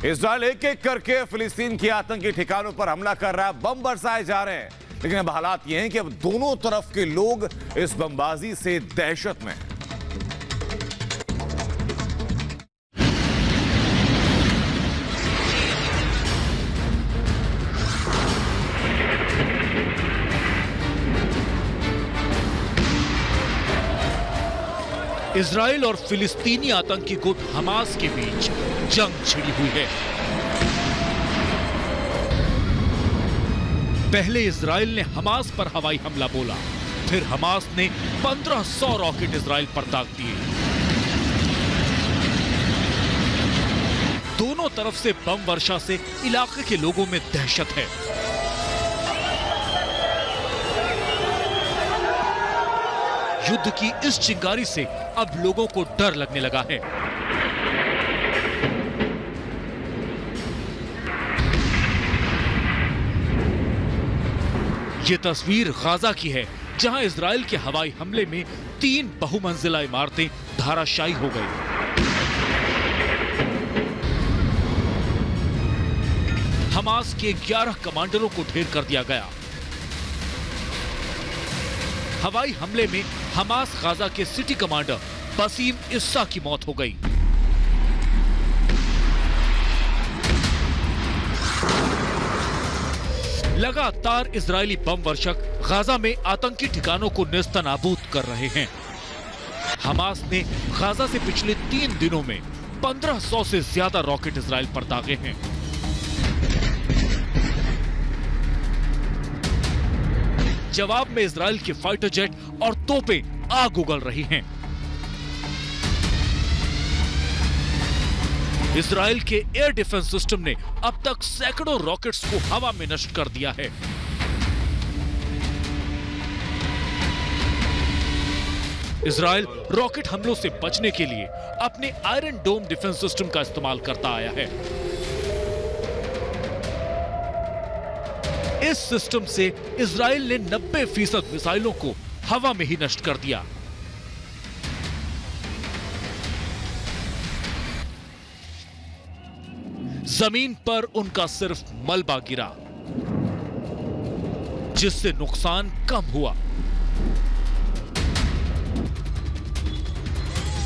Israel एक एक करके फिलिस्तीन के आतंकी ठिकानों पर हमला कर रहा है, बम बरसाए जा रहे हैं। लेकिन अब हालात ये हैं कि अब दोनों तरफ के लोग इस बमबाजी से दहशत में हैं। इजराइल और फिलिस्तीनी आतंकी गुट हमास के बीच जंग छिड़ी हुई है। पहले इजराइल ने हमास पर हवाई हमला बोला, फिर हमास ने 1500 रॉकेट इजराइल पर दाग दिए। दोनों तरफ से बम वर्षा से इलाके के लोगों में दहशत है। युद्ध की इस चिंगारी से अब लोगों को डर लगने लगा है। ये तस्वीर गाजा की है, जहां इजराइल के हवाई हमले में 3 बहुमंजिला इमारतें धराशायी हो गई। हमास के 11 कमांडरों को ढेर कर दिया गया। हवाई हमले में हमास गाजा के सिटी कमांडर बसीम इस्सा की मौत हो गई। लगातार इजरायली बम वर्षक गाजा में आतंकी ठिकानों को नेस्तनाबूद कर रहे हैं। हमास ने गाजा से पिछले 3 दिनों में 1500 से ज्यादा रॉकेट इजराइल पर दागे हैं। जवाब में इजराइल के फाइटर जेट और तोपें आग उगल रही हैं। इजराइल के एयर डिफेंस सिस्टम ने अब तक सैकड़ों रॉकेट्स को हवा में नष्ट कर दिया है। इजराइल रॉकेट हमलों से बचने के लिए अपने आयरन डोम डिफेंस सिस्टम का इस्तेमाल करता आया है। इस सिस्टम से इजराइल ने 90% मिसाइलों को हवा में ही नष्ट कर दिया। जमीन पर उनका सिर्फ मलबा गिरा, जिससे नुकसान कम हुआ।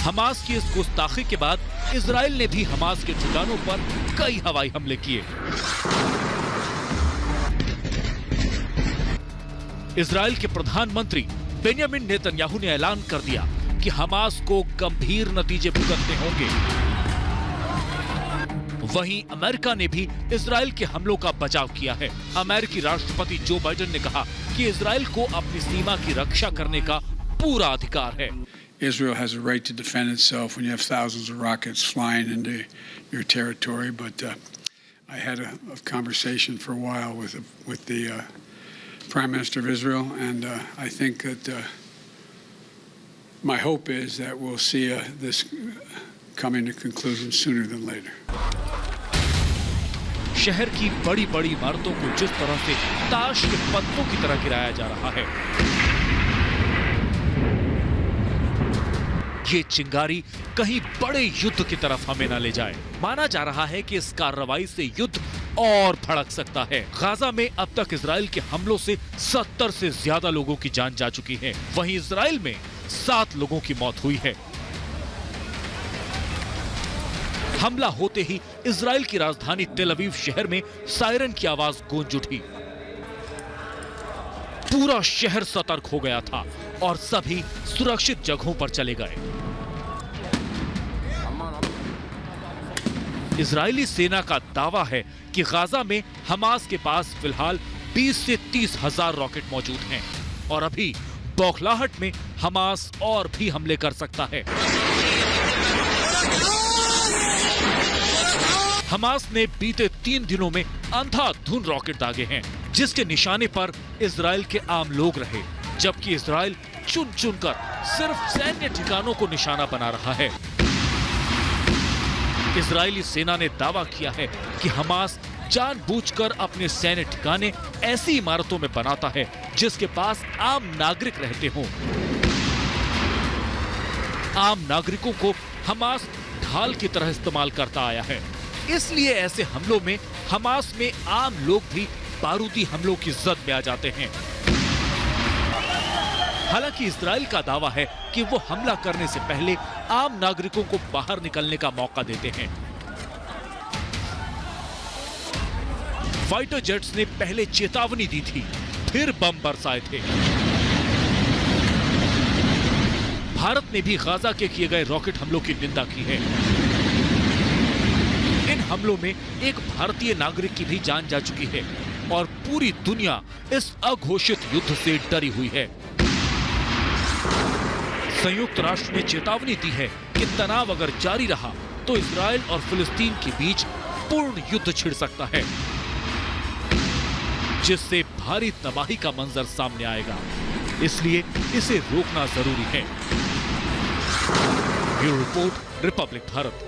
हमास की इस गुस्ताखी के बाद इजराइल ने भी हमास के ठिकानों पर कई हवाई हमले किए। इजराइल के प्रधानमंत्री बेंयामिन नेतन्याहू ने ऐलान कर दिया कि हमास को गंभीर नतीजे भुगतने होंगे। वहीं अमेरिका ने भी इजराइल के हमलों का बचाव किया है। अमेरिकी राष्ट्रपति जो बाइडेन ने कहा कि इजराइल को अपनी सीमा की रक्षा करने का पूरा अधिकार है। Israel has a right to defend itself when you have thousands of rockets flying into your territory. But I had a conversation for a while with the Prime Minister of Israel, and I think that my hope is that we'll see this coming to conclusion sooner than later. शहर की बड़ी-बड़ी इमारतों को जिस तरह से ताश के पत्तों की तरह गिराया जा रहा है, ये चिंगारी कहीं बड़े युद्ध की तरफ हमें न ले जाए। माना जा रहा है कि इस कार्रवाई से युद्ध और भड़क सकता है। गाजा में अब तक इजराइल के हमलों से 70 से ज्यादा लोगों की जान जा चुकी है। वहीं इजराइल में 7 लोगों की मौत हुई है। हमला होते ही इजराइल की राजधानी तेल अवीव शहर में सायरन की आवाज गूंज उठी। पूरा शहर सतर्क हो गया था और सभी सुरक्षित जगहों पर चले गए। इजरायली सेना का दावा है कि गाजा में हमास के पास फिलहाल 20 से 30 हजार रॉकेट मौजूद हैं और अभी बौखलाहट में हमास और भी हमले कर सकता है। हमास ने बीते 3 दिनों में अंधाधुंध रॉकेट दागे हैं, जिसके निशाने पर इजराइल के आम लोग रहे, जबकि इजराइल चुन चुनकर सिर्फ सैन्य ठिकानों को निशाना बना रहा है। इजरायली सेना ने दावा किया है कि हमास जानबूझकर अपने सैन्य ठिकाने ऐसी इमारतों में बनाता है जिसके पास आम नागरिक रहते हों। आम नागरिकों को हमास ढाल की तरह इस्तेमाल करता आया है। इसलिए ऐसे हमलों में हमास में आम लोग भी बारूदी हमलों की जद में आ जाते हैं। हालांकि इजराइल का दावा है कि वो हमला करने से पहले आम नागरिकों को बाहर निकलने का मौका देते हैं। फाइटर जेट्स ने पहले चेतावनी दी थी, फिर बम बरसाए थे। भारत ने भी गाजा के किए गए रॉकेट हमलों की निंदा की है। इन हमलों में एक भारतीय नागरिक की भी जान जा चुकी है और पूरी दुनिया इस अघोषित युद्ध से डरी हुई है। संयुक्त राष्ट्र ने चेतावनी दी है कि तनाव अगर जारी रहा तो इजराइल और फिलिस्तीन के बीच पूर्ण युद्ध छिड़ सकता है, जिससे भारी तबाही का मंजर सामने आएगा। इसलिए इसे रोकना जरूरी है। Bureau report, Republic Bharat.